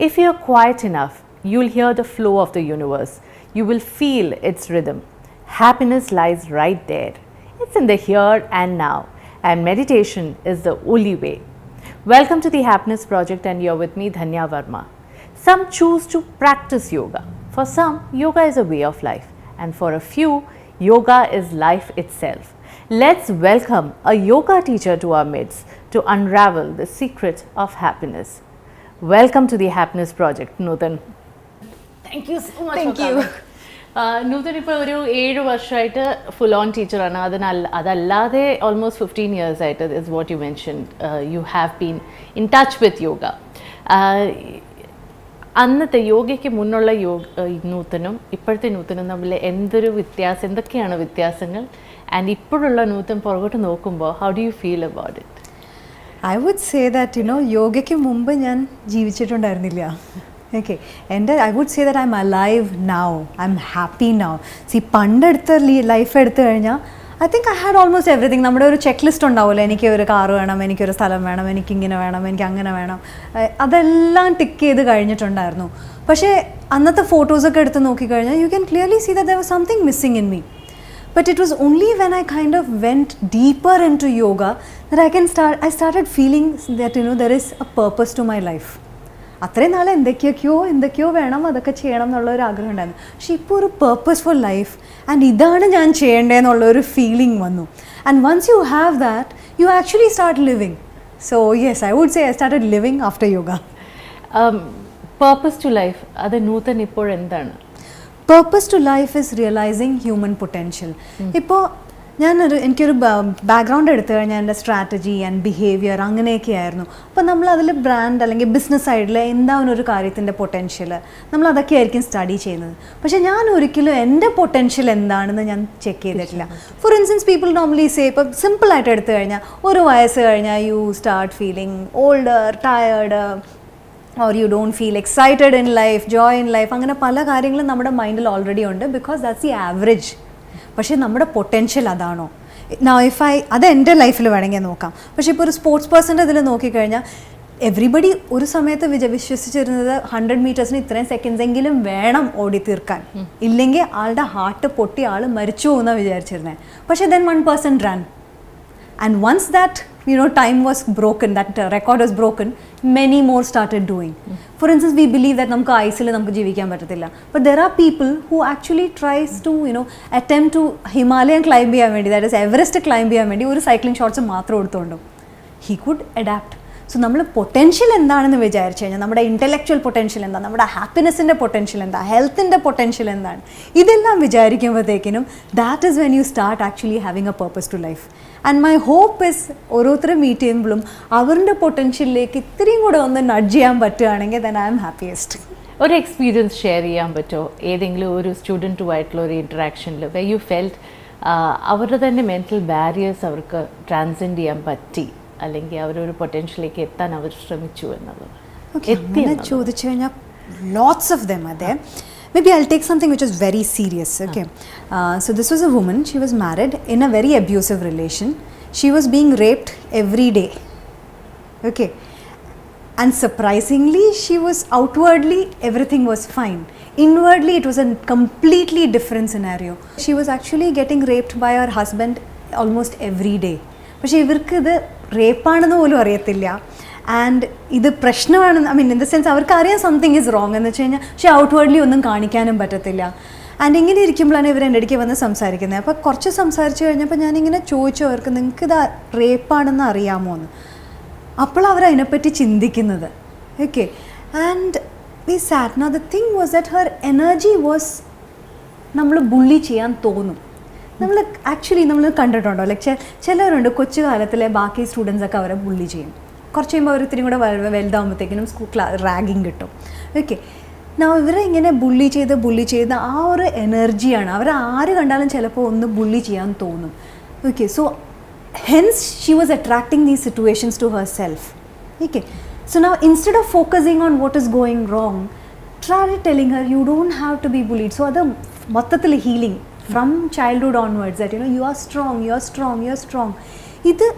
If you're quiet enough, you'll hear the flow of the universe. You will feel its rhythm. Happiness lies right there. It's in the here and now, and meditation is the only way. Welcome to the Hapiness Project, and you're with me, Dhanya Varma. Some choose to practice yoga. For some, yoga is a way of life, and for a few, yoga is life itself. Let's welcome a yoga teacher to our midst to unravel the secret of happiness. Welcome to the Hapiness Project, Nuthan. Thank you so much. Thank you. Nuthan ഇപ്പോൾ ഒരു 7 വർഷമായിട്ട് full on ടീച്ചറാണ്. അതല്ലാതെ almost 15 years ആയിട്ട് is what you mention you have been in touch with yoga. അന്നത്തെ യോഗയ്ക്ക് മുന്നുള്ള നൂത്തനും ഇപ്പോഴത്തെ നൂത്തനും തമ്മിൽ എന്തൊക്കെയാണ് വ്യത്യാസങ്ങൾ? ആൻഡ് ഇപ്പോഴുള്ള നൂത്തൻ പുറകോട്ട് നോക്കുമ്പോൾ how do you feel about it? I would say that, യോഗയ്ക്ക് മുമ്പ് ഞാൻ ജീവിച്ചിട്ടുണ്ടായിരുന്നില്ല. Okay, I would say that I'm alive now. I'm happy now. See, പണ്ടെടുത്ത ലൈഫ് എടുത്തു കഴിഞ്ഞാൽ I think I had almost everything. നമ്മുടെ ഒരു ചെക്ക് ലിസ്റ്റ് ഉണ്ടാവുമല്ലോ, എനിക്ക് ഒരു കാറ് വേണം, എനിക്കൊരു സ്ഥലം വേണം, എനിക്കിങ്ങനെ വേണം, എനിക്ക് അങ്ങനെ വേണം, അതെല്ലാം ടിക്ക് ചെയ്ത് കഴിഞ്ഞിട്ടുണ്ടായിരുന്നു. പക്ഷേ അന്നത്തെ ഫോട്ടോസൊക്കെ എടുത്ത് നോക്കിക്കഴിഞ്ഞാൽ you can clearly see that there was something missing in me. But it was only when I kind of went deeper into yoga that I started feeling that there is a purpose to my life. അത്രയും നാളെ എന്തൊക്കെയോ വേണം, അതൊക്കെ ചെയ്യണം എന്നുള്ളൊരു ആഗ്രഹം ഉണ്ടായിരുന്നു. പക്ഷേ ഇപ്പോൾ ഒരു പേർപ്പസ്ഫുൾ ലൈഫ് ആൻഡ് ഇതാണ് ഞാൻ ചെയ്യേണ്ടതെന്നുള്ളൊരു ഫീലിംഗ് വന്നു. And once you have that you actually start living. So yes, I would say I started living after yoga. Purpose to life, അത് നൂതൻ ഇപ്പോഴെന്താണ്? Purpose to life is realising human potential. ഇപ്പോൾ എനിക്കൊരു background എടുത്തു കഴിഞ്ഞാൽ എൻ്റെ strategy and behaviour അങ്ങനെയൊക്കെ ആയിരുന്നു. അപ്പോൾ നമ്മളതിൽ ബ്രാൻഡ് അല്ലെങ്കിൽ ബിസിനസ് സൈഡിൽ എന്താണ് ഒരു കാര്യത്തിൻ്റെ പൊട്ടൻഷ്യൽ, നമ്മളതൊക്കെ ആയിരിക്കും സ്റ്റഡി ചെയ്യുന്നത്. പക്ഷേ ഞാൻ ഒരിക്കലും എൻ്റെ പൊട്ടൻഷ്യൽ എന്താണെന്ന് ഞാൻ ചെക്ക് ചെയ്തിട്ടില്ല. For instance, people normally say, ഇപ്പോൾ സിമ്പിളായിട്ട് എടുത്തു കഴിഞ്ഞാൽ ഒരു വയസ്സ് കഴിഞ്ഞാൽ you start feeling older, tired, or you don't feel excited in life, joy in life. അങ്ങനെ പല കാര്യങ്ങളും നമ്മുടെ മൈൻഡിൽ ഓൾറെഡി ഉണ്ട്, ബിക്കോസ് ദാറ്റ്സ് ദി ആവറേജ്. പക്ഷേ നമ്മുടെ പൊട്ടൻഷ്യൽ അതാണോ? അത് എൻ്റെ ലൈഫിൽ വേണമെങ്കിൽ നോക്കാം. പക്ഷേ ഇപ്പോൾ ഒരു സ്പോർട്സ് പേഴ്സൻ്റെ ഇതിൽ നോക്കിക്കഴിഞ്ഞാൽ എവറിബഡി ഒരു സമയത്ത് വിശ്വസിച്ചിരുന്നത് 100 മീറ്റേഴ്സിന് ഇത്രയും സെക്കൻഡ്സ് എങ്കിലും വേണം ഓടി തീർക്കാൻ, ഇല്ലെങ്കിൽ ആളുടെ ഹാർട്ട് പൊട്ടി ആൾ മരിച്ചു പോകുന്നതാണ് വിചാരിച്ചിരുന്നത്. പക്ഷേ then one person ran. And once that time was broken, that record was broken, many more started doing. For instance, we believe that namku ice il namku jeevikan pattathilla, but there are people who actually tries to attempt to Himalayan climb cheyan vendi, that is Everest climb cheyan vendi oru cycling shorts mathram eduthondo he could adapt. So നമ്മൾ potential എന്താണെന്ന് വിചാരിച്ചു കഴിഞ്ഞാൽ നമ്മുടെ intellectual potential എന്താണ്, നമ്മുടെ ഹാപ്പിനെസ്സിൻ്റെ potential എന്താ, ഹെൽത്തിൻ്റെ potential എന്താണ്, ഇതെല്ലാം വിചാരിക്കുമ്പോഴത്തേക്കിനും that is when you start actually having a purpose to life. And my hope is ഓരോരുത്തരെ മീറ്റ് ചെയ്യുമ്പോഴും അവരുടെ പൊട്ടൻഷ്യലിലേക്ക് ഇത്രയും കൂടെ ഒന്ന് നഡ്ജ് ചെയ്യാൻ പറ്റുകയാണെങ്കിൽ ദെൻ ഐ ആം ഹാപ്പിയസ്റ്റ്. ഒരു എക്സ്പീരിയൻസ് ഷെയർ ചെയ്യാൻ പറ്റുമോ ഏതെങ്കിലും ഒരു സ്റ്റുഡൻറ്റുമായിട്ടുള്ള ഒരു ഇൻട്രാക്ഷനിൽ വെ യു ഫെൽറ്റ് അവരുടെ തന്നെ മെൻ്റൽ ബാരിയേഴ്സ് അവർക്ക് ട്രാൻസെൻഡ് ചെയ്യാൻ പറ്റി, അല്ലെങ്കിൽ അവരൊരു പൊട്ടൻഷ്യലിലേക്ക് എത്താൻ അവർ ശ്രമിച്ചു എന്നുള്ളത്? അങ്ങനെ ചോദിച്ചു കഴിഞ്ഞാൽ lots of them are there. Maybe I'll take something which is very serious. Okay. So this was a woman. She was married in a very abusive relation. She was being raped every day. Okay. And surprisingly, she was outwardly, everything was fine. Inwardly, it was a completely different scenario. She was actually getting raped by her husband almost every day. പക്ഷേ ഇവർക്ക് ഇത് റേപ്പാണെന്ന് പോലും അറിയത്തില്ല. And ഇത് പ്രശ്നമാണ്, in the sense അവർക്ക് അറിയാം something is wrong എന്ന് വെച്ച് കഴിഞ്ഞാൽ, പക്ഷേ ഔട്ട്വേർഡ്ലി ഒന്നും കാണിക്കാനും പറ്റത്തില്ല. ആൻഡ് ഇങ്ങനെ ഇരിക്കുമ്പോഴാണ് ഇവർ എൻ്റെ അടുക്ക് വന്ന് സംസാരിക്കുന്നത്. അപ്പോൾ കുറച്ച് സംസാരിച്ച് കഴിഞ്ഞപ്പോൾ ഞാനിങ്ങനെ ചോദിച്ചു അവർക്ക്, നിങ്ങൾക്ക് ഇത് റേപ്പാണെന്ന് അറിയാമോ എന്ന്. അപ്പോൾ അവർ അതിനെപ്പറ്റി ചിന്തിക്കുന്നത്. Okay. And we sat. Now the thing was that her energy was, നമ്മൾ ബുള്ളി ചെയ്യാൻ തോന്നും. നമ്മൾ കണ്ടിട്ടുണ്ടോ, ലൈക്ക് ചിലരുണ്ട് കൊച്ചു കാലത്തിലെ ബാക്കി സ്റ്റുഡൻസൊക്കെ അവരെ ബുള്ളി ചെയ്യും. കുറച്ച് കഴിയുമ്പോൾ അവർ ഇത്തിരി കൂടെ വലുതാകുമ്പോഴത്തേക്കിനും റാഗിങ് കിട്ടും. ഓക്കെ. ഇവരെ ഇങ്ങനെ ബുള്ളി ചെയ്ത് ആ ഒരു എനർജിയാണ് അവർ ആര് കണ്ടാലും ചിലപ്പോൾ ഒന്ന് ബുള്ളി ചെയ്യാൻ തോന്നും. Okay. So hence she was attracting these situations to herself. Okay. So now instead of focusing on what is going wrong, try telling her you don't have to be bullied. So അത് മൊത്തത്തിൽ healing from childhood onwards, that you are strong. This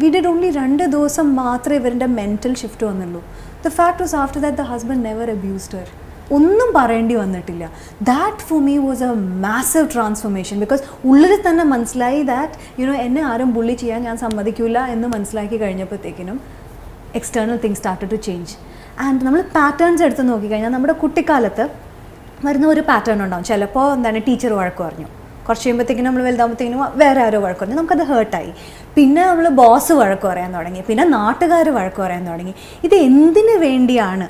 we did only 2 ദിവസം മാത്രമേ ഇവരുടെ mental shift വന്നുള്ളൂ. The fact was after that the husband never abused her. ഒന്നും പറയേണ്ടി വന്നിട്ടില്ല. That for me was A massive transformation. Because ഉള്ളിൽ തന്നെ മനസ്സിലായി ദാറ്റ് എന്നെ ആരും ബുള്ളി ചെയ്യാൻ ഞാൻ സമ്മതിക്കില്ല എന്ന് മനസ്സിലാക്കി കഴിഞ്ഞപ്പോഴത്തേക്കിനും external things started to change. And നമ്മൾ പാറ്റേൺസ് എടുത്ത് നോക്കിക്കഴിഞ്ഞാൽ നമ്മുടെ കുട്ടിക്കാലത്ത് വരുന്ന ഒരു പാറ്റേൺ ഉണ്ടാവും. ചിലപ്പോൾ ടീച്ചർ വഴക്ക് പറഞ്ഞു, കുറച്ച് കഴിയുമ്പോഴത്തേക്കിനും നമ്മൾ വലുതാകുമ്പോഴത്തേക്കിനും വേറെ ആരോ വഴക്ക് പറഞ്ഞു, നമുക്കത് ഹേർട്ടായി. പിന്നെ നമ്മൾ ബോസ് വഴക്ക് പറയാൻ തുടങ്ങി, പിന്നെ നാട്ടുകാർ വഴക്ക് പറയാൻ തുടങ്ങി. ഇത് എന്തിനു വേണ്ടിയാണ്?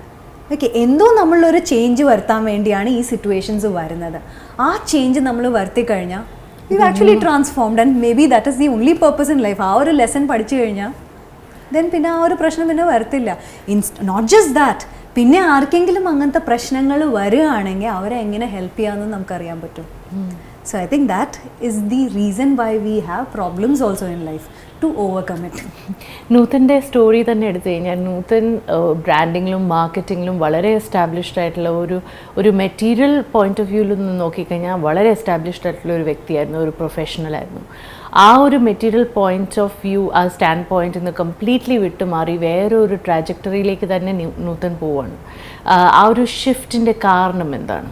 ഓക്കെ, എന്തോ നമ്മളൊരു ചേഞ്ച് വരുത്താൻ വേണ്ടിയാണ് ഈ സിറ്റുവേഷൻസ് വരുന്നത്. ആ ചേഞ്ച് നമ്മൾ വരുത്തി കഴിഞ്ഞാൽ we actually transformed. And may be that is the only purpose in life. ആ ഒരു ലെസൺ പഠിച്ചു കഴിഞ്ഞാൽ ദെൻ പിന്നെ ആ ഒരു പ്രശ്നം പിന്നെ വരത്തില്ല. നോട്ട് ജസ്റ്റ് ദാറ്റ്, പിന്നെ ആർക്കെങ്കിലും അങ്ങനത്തെ പ്രശ്നങ്ങൾ വരികയാണെങ്കിൽ അവരെ എങ്ങനെ ഹെൽപ്പ് ചെയ്യാമെന്ന് നമുക്കറിയാൻ പറ്റും. So I think that is the reason why we have problems also in life, to overcome it. നൂത്തൻ്റെ സ്റ്റോറി തന്നെ എടുത്തു കഴിഞ്ഞാൽ നൂത്തൻ ബ്രാൻഡിങ്ങിലും മാർക്കറ്റിങ്ങിലും വളരെ എസ്റ്റാബ്ലിഷ്ഡ് ആയിട്ടുള്ള ഒരു മെറ്റീരിയൽ പോയിന്റ് ഓഫ് വ്യൂവിൽ നിന്ന് നോക്കിക്കഴിഞ്ഞാൽ വളരെ എസ്റ്റാബ്ലിഷ്ഡ് ആയിട്ടുള്ള ഒരു വ്യക്തിയായിരുന്നു, ഒരു പ്രൊഫഷണൽ ആയിരുന്നു. ആ ഒരു മെറ്റീരിയൽ പോയിന്റ് ഓഫ് വ്യൂ, ആ സ്റ്റാൻഡ് പോയിന്റിൽ നിന്ന് കംപ്ലീറ്റ്ലി വിട്ടുമാറി വേറെ ഒരു ട്രാജക്ടറിയിലേക്ക് തന്നെ നൂത്തൻ പോവാണ്. ആ ഒരു ഷിഫ്റ്റിൻ്റെ കാരണം എന്താണ്?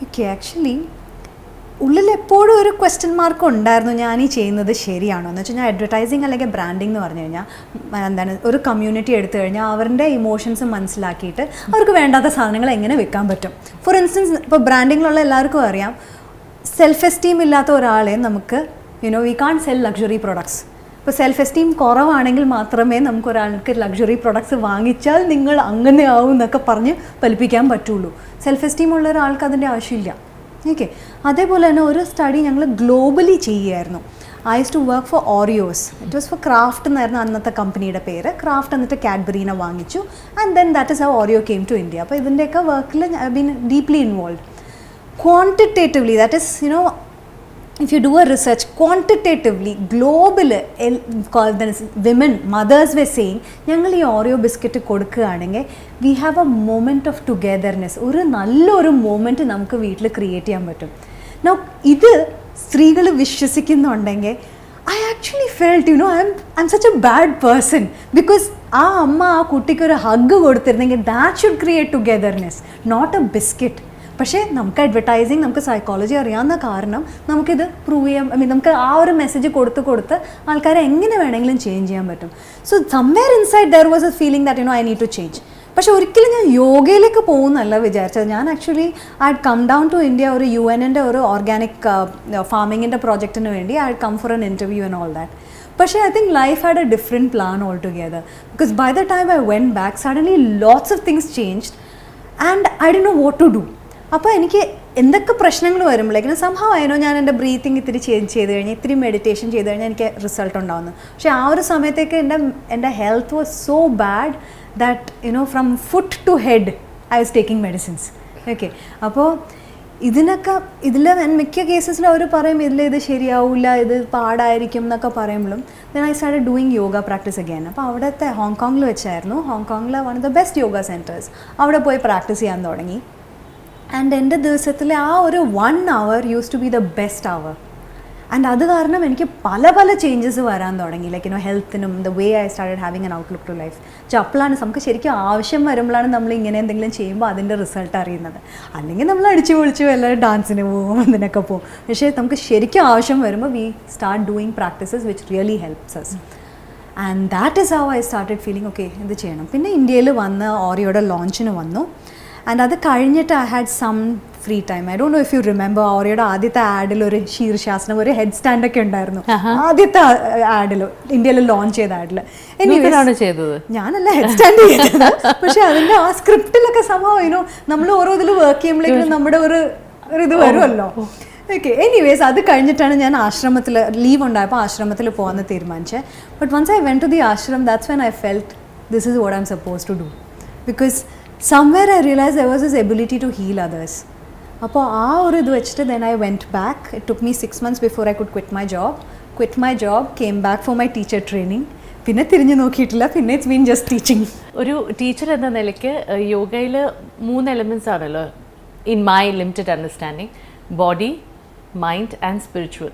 ഓക്കെ, ആക്ച്വലി ഉള്ളിൽ എപ്പോഴും ഒരു ക്വസ്റ്റ്യൻ മാർക്ക് ഉണ്ടായിരുന്നു, ഞാൻ ഈ ചെയ്യുന്നത് ശരിയാണോ എന്ന് വെച്ചാൽ. അഡ്വർടൈസിങ് അല്ലെങ്കിൽ ബ്രാൻഡിങ് എന്ന് പറഞ്ഞു കഴിഞ്ഞാൽ ഒരു കമ്മ്യൂണിറ്റി എടുത്തു കഴിഞ്ഞാൽ അവരുടെ ഇമോഷൻസ് മനസ്സിലാക്കിയിട്ട് അവർക്ക് വേണ്ടാത്ത സാധനങ്ങൾ എങ്ങനെ വെക്കാൻ പറ്റും. ഫോർ ഇൻസ്റ്റൻസ്, ഇപ്പോൾ ബ്രാൻഡിങ്ങിലുള്ള എല്ലാവർക്കും അറിയാം, സെൽഫ് എസ്റ്റീം ഇല്ലാത്ത ഒരാളെ നമുക്ക് വി കാൺ സെൽ ലക്ഷറി പ്രൊഡക്ട്സ്. ഇപ്പോൾ സെൽഫ് എസ്റ്റീം കുറവാണെങ്കിൽ മാത്രമേ നമുക്ക് ഒരാൾക്ക് ലക്ഷറി പ്രൊഡക്ട്സ് വാങ്ങിച്ചാൽ നിങ്ങൾ അങ്ങനെ ആവും എന്നൊക്കെ പറഞ്ഞ് ഫലിപ്പിക്കാൻ പറ്റുള്ളൂ. സെൽഫ് എസ്റ്റീം ഉള്ള ഒരാൾക്ക് അതിൻ്റെ ആവശ്യമില്ല. ഓക്കെ, അതേപോലെ തന്നെ ഒരു സ്റ്റഡി ഞങ്ങൾ ഗ്ലോബലി ചെയ്യുമായിരുന്നു. I use to work for Oreos. It was for Kraft എന്നായിരുന്നു അന്നത്തെ കമ്പനിയുടെ പേര്. ക്രാഫ്റ്റ് എന്നിട്ട് കാഡ്ബറീനെ വാങ്ങിച്ചു. And then that is how Oreo came to India. അപ്പോൾ ഇതിൻ്റെയൊക്കെ വർക്കിൽ I been deeply involve. Quantitatively, that is if you do a research quantitatively global women mothers were saying ഞങ്ങൾ ഈ ഓറിയോ ബിസ്ക്കറ്റ് കൊടുക്കുകയാണെങ്കിൽ we have a moment of togetherness, ഒരു നല്ലൊരു moment നമുക്ക് വീട്ടിൽ ക്രിയേറ്റ് ചെയ്യാൻ പറ്റും. നൗ ഇത് സ്ത്രീകൾ വിശ്വസിക്കുന്നുണ്ടെങ്കിൽ I actually felt I'm such a bad person because ആ അമ്മ ആ കുട്ടിക്കൊരു hug കൊടുത്തിരുന്നെങ്കിൽ that should create togetherness, not a biscuit. പക്ഷേ നമുക്ക് അഡ്വർടൈസിങ്, നമുക്ക് സൈക്കോളജി അറിയാവുന്ന കാരണം നമുക്കിത് പ്രൂവ് ചെയ്യാൻ, നമുക്ക് ആ ഒരു മെസ്സേജ് കൊടുത്ത് ആൾക്കാരെ എങ്ങനെ വേണമെങ്കിലും ചേഞ്ച് ചെയ്യാൻ പറ്റും. So somewhere inside there was a feeling that I need to change. പക്ഷെ ഒരിക്കലും ഞാൻ യോഗയിലേക്ക് പോകുന്നല്ല വിചാരിച്ചത്. ഞാൻ actually I had come down to India ഒരു UN-ൻ്റെ ഒരു ഓർഗാനിക് ഫാമിങ്ങിൻ്റെ പ്രോജക്റ്റിന് വേണ്ടി. I had come for an interview and all that. പക്ഷേ I think life had a different plan altogether because by the time I went back suddenly lots of things changed and I didn't know what to do. അപ്പോൾ എനിക്ക് എന്തൊക്കെ പ്രശ്നങ്ങൾ വരുമ്പോഴേക്കും സംഭവമായിരുന്നു ഞാൻ എൻ്റെ breathing ഇത്തിരി ചേഞ്ച് ചെയ്ത് കഴിഞ്ഞാൽ, ഇത്തിരി മെഡിറ്റേഷൻ ചെയ്ത് കഴിഞ്ഞാൽ എനിക്ക് റിസൾട്ട് ഉണ്ടാവുന്നു. പക്ഷേ ആ ഒരു സമയത്തേക്ക് എൻ്റെ health was so bad that from foot to head I was taking medicines. Okay, അപ്പോൾ ഇതിൽ മിക്ക കേസസിലും അവർ പറയും ഇത് ശരിയാവില്ല, ഇത് പാടായിരിക്കും എന്നൊക്കെ പറയുമ്പോഴും then I started doing yoga practice again. അപ്പോൾ അവിടുത്തെ ഹോങ്കോങ്ങിൽ വെച്ചായിരുന്നു. ഹോങ്കോങ്ങിലെ one of the best yoga centres. അവിടെ പോയി പ്രാക്ടീസ് ചെയ്യാൻ തുടങ്ങി. ആൻഡ് എൻ്റെ ദിവസത്തിൽ ആ ഒരു 1 hour use to be the best hour. And അത് കാരണം എനിക്ക് പല ചേഞ്ചസ് വരാൻ തുടങ്ങി, ലൈക്ക് ഹെൽത്തിനും the way I started having an outlook to life. പക്ഷേ അപ്പോഴാണ് നമുക്ക് ശരിക്കും ആവശ്യം വരുമ്പോഴാണ് നമ്മൾ ഇങ്ങനെ എന്തെങ്കിലും ചെയ്യുമ്പോൾ അതിൻ്റെ റിസൾട്ട് അറിയുന്നത്. അല്ലെങ്കിൽ നമ്മൾ അടിച്ചു പൊളിച്ചു എല്ലാവരും ഡാൻസിന് പോകും, അതിനൊക്കെ പോകും. പക്ഷേ നമുക്ക് ശരിക്കും ആവശ്യം വരുമ്പോൾ we start doing practices which really helps us. And that is how I started feeling okay ഇത് ചെയ്യണം. പിന്നെ ഇന്ത്യയിൽ വന്ന് ഓറിയോയുടെ ലോഞ്ചിന് വന്നു. ആൻഡ് അത് കഴിഞ്ഞിട്ട് I had some free time. I don't know if you remember ഓറിയോയുടെ ആദ്യത്തെ ആഡിൽ ഒരു ശീർഷാസനം, ഒരു ഹെഡ് സ്റ്റാൻഡൊക്കെ ഉണ്ടായിരുന്നു. ആദ്യത്തെ ആഡിൽ, ഇന്ത്യയിൽ ലോഞ്ച് ചെയ്ത ആഡിൽ. ചെയ്തത് ഞാനല്ല ഹെഡ് സ്റ്റാൻഡ് ചെയ്തത്. പക്ഷെ അതിൻ്റെ ആ സ്ക്രിപ്റ്റിലൊക്കെ സംഭവം നമ്മൾ ഓരോ ഇതിൽ വർക്ക് ചെയ്യുമ്പോഴേക്കും നമ്മുടെ ഒരു ഇത് വരുമല്ലോ. ഓക്കെ, എനിവേസ് അത് കഴിഞ്ഞിട്ടാണ് ഞാൻ ആശ്രമത്തിൽ ലീവ് ഉണ്ടായപ്പോൾ ആശ്രമത്തിൽ പോകാമെന്ന് തീരുമാനിച്ചത്. But once I went to the ashram that's when I felt this is what I am suppose to do because somewhere I realized there was this ability to heal others. അപ്പോൾ ആ ഒരു ഇത് വെച്ചിട്ട് then I went back. It took me 6 months before I could quit my job, came back for my teacher training. പിന്നെ തിരിഞ്ഞു നോക്കിയിട്ടില്ല. പിന്നെ it's been just teaching. ഒരു ടീച്ചർ എന്ന നിലയ്ക്ക് യോഗയിൽ 3 എലമെൻറ്റ്സ് ആണല്ലോ in my limited understanding: body, mind and spiritual.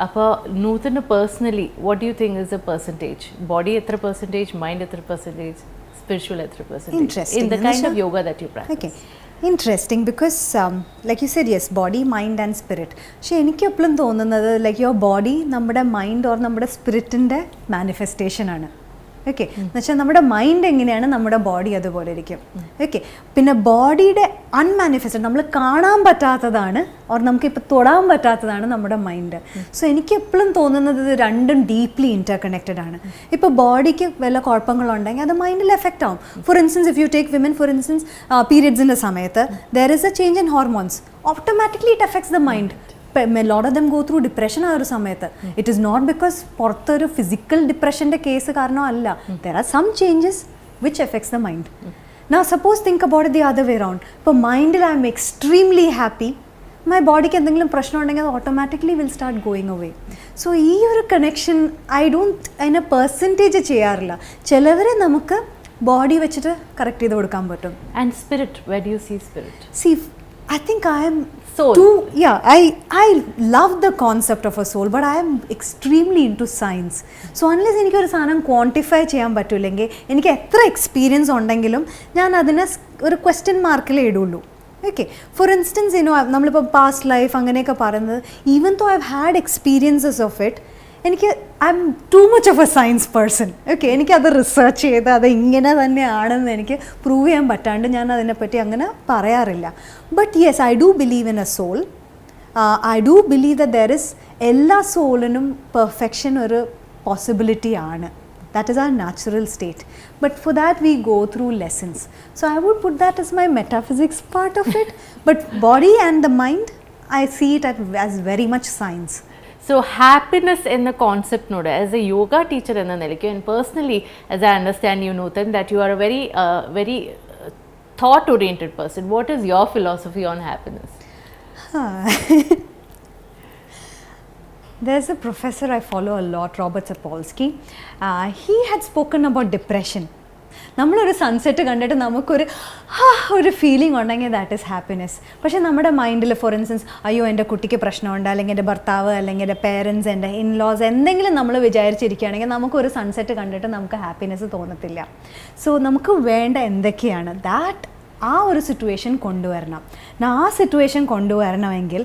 അപ്പോൾ നൂതന് personally what do you think is a percentage? Body എത്ര പെർസെൻറ്റേജ്, മൈൻഡ് എത്ര പെർസെൻറ്റേജ്, സ്പിരിച്വൽ എത്ര percentage in the kind of yoga that you practise? Okay. Interesting, because like you said, yes, body, mind and spirit. പക്ഷേ എനിക്ക് എപ്പോഴും തോന്നുന്നത് like your body നമ്മുടെ mind or നമ്മുടെ സ്പിരിറ്റിൻ്റെ manifestation ആണ്. ഓക്കെ, എന്നുവെച്ചാൽ നമ്മുടെ മൈൻഡ് എങ്ങനെയാണ് നമ്മുടെ ബോഡി അതുപോലെ ഇരിക്കും. ഓക്കെ, പിന്നെ ബോഡിയുടെ അൺമാനിഫെസ്റ്റഡ് നമ്മൾ കാണാൻ പറ്റാത്തതാണ് ഓർ നമുക്കിപ്പോൾ തൊടാൻ പറ്റാത്തതാണ് നമ്മുടെ മൈൻഡ്. സോ എനിക്ക് എപ്പോഴും തോന്നുന്നത് ഇത് രണ്ടും ഡീപ്ലി ഇൻ്റർ കണക്റ്റഡ് ആണ്. ഇപ്പോൾ ബോഡിക്ക് വല്ല കുഴപ്പങ്ങളുണ്ടെങ്കിൽ അത് മൈൻഡിൽ എഫക്റ്റ് ആവും. For instance if you take women, for instance പീരിയഡ്സിൻ്റെ സമയത്ത് there is a change in hormones, automatically it affects the mind. lot of them go through depression ആ ഒരു സമയത്ത്. ഇറ്റ് ഈസ് നോട്ട് ബിക്കോസ് പുറത്തൊരു ഫിസിക്കൽ ഡിപ്രഷൻ്റെ case കാരണം അല്ല. There are some changes which affects the mind. Now suppose think about it the other way around. ഇപ്പോൾ മൈൻഡിൽ I am extremely happy, my ബോഡിക്ക് എന്തെങ്കിലും പ്രശ്നം ഉണ്ടെങ്കിൽ അത് automatically will start going away. So ഈ ഒരു കണക്ഷൻ ഐ ഡോണ്ട് അതിനെ പെർസെൻറ്റേജ് ചെയ്യാറില്ല. ചിലവരെ നമുക്ക് ബോഡി വെച്ചിട്ട് കറക്റ്റ് ചെയ്ത് കൊടുക്കാൻ പറ്റും. And spirit, where do you see spirit? See, I think I am soul. I love the concept of a soul, but I am extremely into science. So unless എനിക്കൊരു സാധനം quantify ചെയ്യാൻ പറ്റില്ലെങ്കിൽ, എനിക്ക് എത്ര എക്സ്പീരിയൻസ് ഉണ്ടെങ്കിലും ഞാൻ അതിനെ ഒരു ക്വസ്റ്റ്യൻ മാർക്കിലേ ഇടുള്ളൂ. ഓക്കെ, ഫോർ ഇൻസ്റ്റൻസ് നമ്മളിപ്പോൾ പാസ്റ്റ് ലൈഫ് അങ്ങനെയൊക്കെ പറയുന്നത്, even though I have had experiences of it, എനിക്ക് I am too much of a science person. Okay, എനിക്കത് റിസർച്ച് ചെയ്ത് അത് ഇങ്ങനെ തന്നെയാണെന്ന് എനിക്ക് പ്രൂവ് ചെയ്യാൻ പറ്റാണ്ട് ഞാൻ അതിനെപ്പറ്റി അങ്ങനെ പറയാറില്ല. But yes, I do believe in a soul. I do believe that there is എല്ലാ സോളിനും പെർഫെക്ഷൻ ഒരു പോസിബിലിറ്റി ആണ്. That is our natural state. But for that we go through lessons. So I would put that as my metaphysics part of it. But body and the mind, I see it as very much science. So happiness in the concept node, as a yoga teacher in the Nelike, and personally as I understand you, Nuthan, that you are a very thought oriented person. What is your philosophy on happiness? There's a professor I follow a lot, Robert Sapolsky. He had spoken about depression. നമ്മളൊരു sunset കണ്ടിട്ട് നമുക്കൊരു feeling ഉണ്ടെങ്കിൽ that is happiness. പക്ഷേ നമ്മുടെ മൈൻഡിൽ for instance അയ്യോ എൻ്റെ കുട്ടിക്ക് പ്രശ്നമുണ്ട്, അല്ലെങ്കിൽ എൻ്റെ ഭർത്താവ്, അല്ലെങ്കിൽ എൻ്റെ പേരൻസ്, എൻ്റെ ഇൻലോസ് എന്തെങ്കിലും നമ്മൾ വിചാരിച്ചിരിക്കുകയാണെങ്കിൽ നമുക്കൊരു സൺസെറ്റ് കണ്ടിട്ട് നമുക്ക് ഹാപ്പിനെസ് തോന്നത്തില്ല. സോ നമുക്ക് വേണ്ട എന്തൊക്കെയാണ് ദാറ്റ് ആ ഒരു സിറ്റുവേഷൻ കൊണ്ടുവരണം. ആ സിറ്റുവേഷൻ കൊണ്ടുവരണമെങ്കിൽ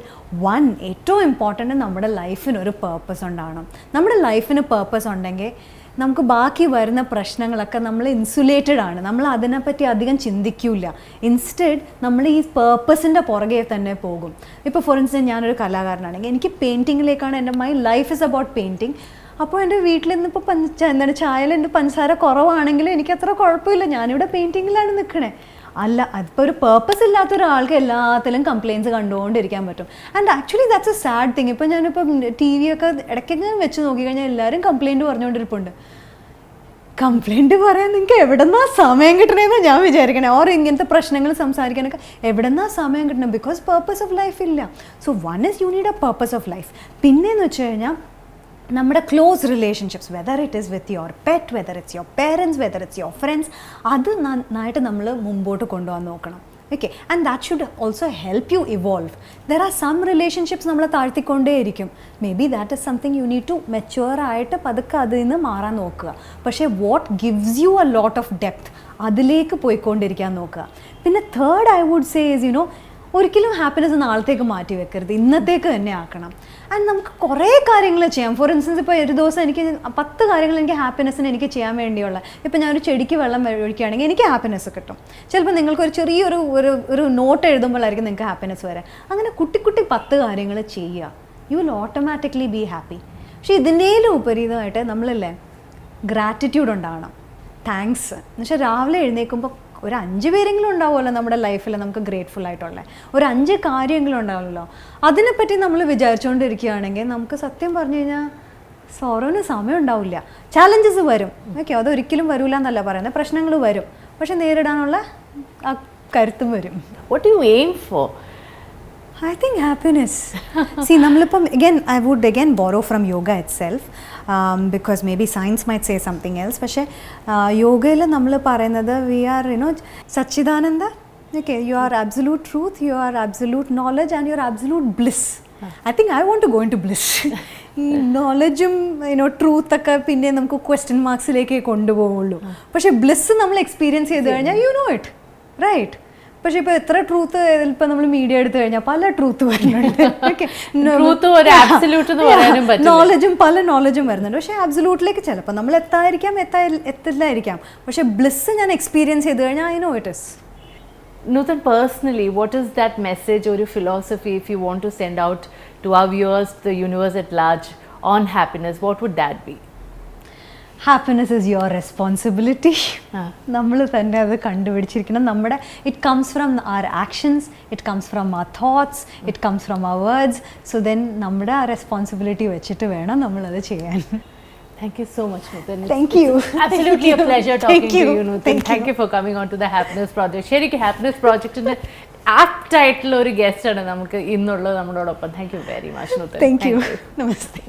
ഏറ്റവും ഇമ്പോർട്ടൻറ്റ് നമ്മുടെ ലൈഫിനൊരു പേർപ്പസ് ഉണ്ടാവണം. നമ്മുടെ ലൈഫിന് പേർപ്പസ് ഉണ്ടെങ്കിൽ നമുക്ക് ബാക്കി വരുന്ന പ്രശ്നങ്ങളൊക്കെ നമ്മൾ ഇൻസുലേറ്റഡ് ആണ്. നമ്മൾ അതിനെപ്പറ്റി അധികം ചിന്തിക്കില്ല. ഇൻസ്റ്റെഡ് നമ്മൾ ഈ പേർപ്പസിൻ്റെ പുറകെ തന്നെ പോകും. ഇപ്പോൾ ഫോർ ഇൻസ്റ്റൻസ് ഞാനൊരു കലാകാരനാണെങ്കിൽ എനിക്ക് പെയിൻറ്റിങ്ങിലേക്കാണ് എൻ്റെ ലൈഫ് ഇസ് അബൌട്ട് പെയിൻറ്റിങ്. അപ്പോൾ എൻ്റെ വീട്ടിൽ നിന്നിപ്പോൾ ചായയിൽ എൻ്റെ പഞ്ചസാര കുറവാണെങ്കിലും എനിക്കത്ര കുഴപ്പമില്ല, ഞാനിവിടെ പെയിൻറ്റിങ്ങിലാണ് നിൽക്കണേ. അല്ല, അതിപ്പോൾ ഒരു പേർപ്പസ് ഇല്ലാത്ത ഒരാൾക്ക് എല്ലാത്തിലും കംപ്ലയിൻസ് കണ്ടുകൊണ്ടിരിക്കാൻ പറ്റും. And actually that's A sad thing. ഇപ്പോൾ ഞാനിപ്പോൾ ടി വി ഒക്കെ ഇടയ്ക്കൊക്കെ വെച്ച് നോക്കിക്കഴിഞ്ഞാൽ എല്ലാവരും കംപ്ലയിൻറ്റ് പറഞ്ഞുകൊണ്ടിരിപ്പുണ്ട്. കംപ്ലയിൻറ്റ് പറയാൻ നിങ്ങൾക്ക് എവിടെന്നാ സമയം കിട്ടണമെന്ന് ഞാൻ വിചാരിക്കണേ. ഓർ ഇങ്ങനത്തെ പ്രശ്നങ്ങൾ സംസാരിക്കാനൊക്കെ എവിടെന്നാ സമയം കിട്ടണം? ബിക്കോസ് പേർപ്പസ് ഓഫ് ലൈഫ് ഇല്ല. So one is you need a purpose of life. പിന്നെയെന്ന് വെച്ച് കഴിഞ്ഞാൽ നമ്മുടെ close relationships, whether it is with your pet, whether it's your parents, whether it's your friends, അത് നന്നായിട്ട് നമ്മൾ മുമ്പോട്ട് കൊണ്ടുപോകാൻ നോക്കണം. Okay, and that should also help you evolve. There are some relationships നമ്മളെ താഴ്ത്തിക്കൊണ്ടേയിരിക്കും. Maybe that is something you need to mature ആയിട്ട് പതുക്കെ അതിൽ നിന്ന് മാറാൻ നോക്കുക. പക്ഷേ what gives you a lot of depth, അതിലേക്ക് പോയിക്കൊണ്ടിരിക്കാൻ നോക്കുക. പിന്നെ third I would say is ഒരിക്കലും ഹാപ്പിനെസ് നാളത്തേക്ക് മാറ്റി വെക്കരുത്, ഇന്നത്തേക്ക് തന്നെ ആക്കണം. ആൻഡ് നമുക്ക് കുറേ കാര്യങ്ങൾ ചെയ്യാം. ഫോർ ഇൻസ്റ്റൻസ് ഇപ്പോൾ ഒരു ദിവസം എനിക്ക് 10 കാര്യങ്ങൾ എനിക്ക് ഹാപ്പിനെസ്സിന് എനിക്ക് ചെയ്യാൻ വേണ്ടിയുള്ള, ഇപ്പോൾ ഞാനൊരു ചെടിക്ക് വെള്ളം ഒഴിക്കുകയാണെങ്കിൽ എനിക്ക് ഹാപ്പിനെസ് കിട്ടും. ചിലപ്പോൾ നിങ്ങൾക്കൊരു ചെറിയൊരു ഒരു നോട്ട് എഴുതുമ്പോഴായിരിക്കും നിങ്ങൾക്ക് ഹാപ്പിനെസ് വരാം. അങ്ങനെ കുട്ടി 10 കാര്യങ്ങൾ ചെയ്യുക, you will automatically be happy. പക്ഷേ ഇതിനേലും ഉപരിതമായിട്ട് നമ്മളല്ലേ ഗ്രാറ്റിറ്റ്യൂഡ് ഉണ്ടാവണം. താങ്ക്സ് എന്ന് വെച്ചാൽ രാവിലെ എഴുന്നേൽക്കുമ്പോൾ ഒരു 5 പേരെങ്കിലും ഉണ്ടാവുമല്ലോ നമ്മുടെ ലൈഫിൽ നമുക്ക് ഗ്രേറ്റ്ഫുൾ ആയിട്ടുള്ള ഒരു 5 കാര്യങ്ങളും ഉണ്ടാവുമല്ലോ. അതിനെപ്പറ്റി നമ്മൾ വിചാരിച്ചുകൊണ്ടിരിക്കുകയാണെങ്കിൽ നമുക്ക് സത്യം പറഞ്ഞു കഴിഞ്ഞാൽ സോറോന് സമയം ഉണ്ടാവില്ല. ചാലഞ്ചസ് വരും, ഓക്കെ, അതൊരിക്കലും വരില്ല എന്നല്ല പറയുന്നത്, പ്രശ്നങ്ങൾ വരും, പക്ഷെ നേരിടാനുള്ള ആ കരുത്തും വരും. What you aim four? I think happiness. See, again, I would borrow from yoga itself, because maybe science might say something else. പക്ഷേ യോഗയിൽ നമ്മൾ പറയുന്നത് we are, Satchidananda. Okay, you are absolute truth, you are absolute knowledge, and you are absolute bliss. I think I want to go into bliss. ഈ നോളജും ട്രൂത്തൊക്കെ പിന്നെ നമുക്ക് question മാർക്സിലേക്ക് കൊണ്ടുപോകുള്ളൂ. പക്ഷേ bliss നമ്മൾ experience ചെയ്ത് കഴിഞ്ഞാൽ യു നോ ഇറ്റ് റൈറ്റ്. പക്ഷെ ഇപ്പൊ എത്ര ട്രൂത്ത് ഇപ്പൊ നമ്മൾ മീഡിയ എടുത്തു കഴിഞ്ഞാൽ പല ട്രൂത്ത് വരുന്നുണ്ട്. നോളജും പല നോളജും വരുന്നുണ്ട്. പക്ഷെ അബ്സല്യൂട്ടിലേക്ക് ചിലപ്പോൾ നമ്മൾ എത്തില്ലായിരിക്കാം. പക്ഷെ ബ്ലിസ് ഞാൻ എക്സ്പീരിയൻസ് ചെയ്ത് കഴിഞ്ഞാൽ I know it is. Nuthan, personally, what is that message or your philosophy if you want to send out to our viewers, the universe at large, on happiness? What would that be? Happiness is your responsibility. നമ്മൾ തന്നെ അത് കണ്ടുപിടിച്ചിരിക്കണം. നമ്മുടെ it comes from our actions, it comes from our thoughts, it comes from our words. So then നമ്മുടെ ആ responsibility വെച്ചിട്ട് വേണം നമ്മളത് ചെയ്യാൻ. Thank you so much, Nuthan. Thank you. Absolutely a pleasure talking to you, Nuthan. Thank you for coming on to the Hapiness Project. ശരിക്കും happiness പ്രോജക്റ്റിന്റെ apt ആയിട്ടുള്ള ഒരു ഗസ്റ്റ് ആണ് നമുക്ക് ഇന്നുള്ളത് നമ്മളോടൊപ്പം. Thank you very much, Nuthan. Thank you. Namaste.